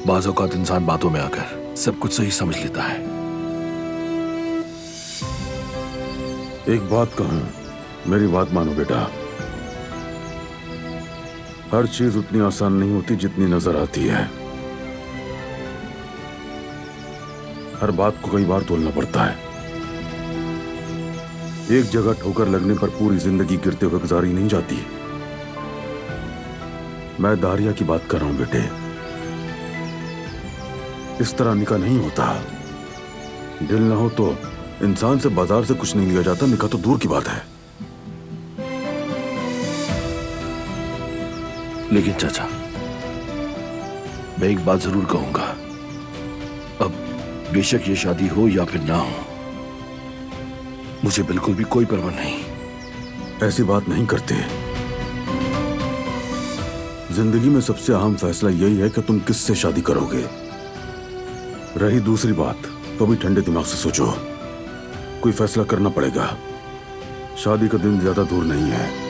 बाज़ औक़ात इंसान बातों में आकर सब कुछ सही समझ लेता है। एक बात कहूं, मेरी बात मानो बेटा। हर चीज उतनी आसान नहीं होती जितनी नजर आती है। हर बात को कई बार तोलना पड़ता है। एक जगह ठोकर लगने पर पूरी जिंदगी गिरते हुए गुजारी नहीं जाती। मैं दारिया की बात कर रहा हूं बेटे। इस तरह निकाह नहीं होता। दिल ना हो तो इंसान से बाजार से कुछ नहीं लिया जाता, निकाह तो दूर की बात है। लेकिन चाचा, मैं एक बात जरूर कहूंगा। अब बेशक ये शादी हो या फिर ना हो, मुझे बिल्कुल भी कोई परवाह नहीं। ऐसी बात नहीं करते। जिंदगी में सबसे अहम फैसला यही है कि तुम किससे शादी करोगे। रही दूसरी बात, तो भी ठंडे दिमाग से सोचो। कोई फैसला करना पड़ेगा। शादी का दिन ज्यादा दूर नहीं है।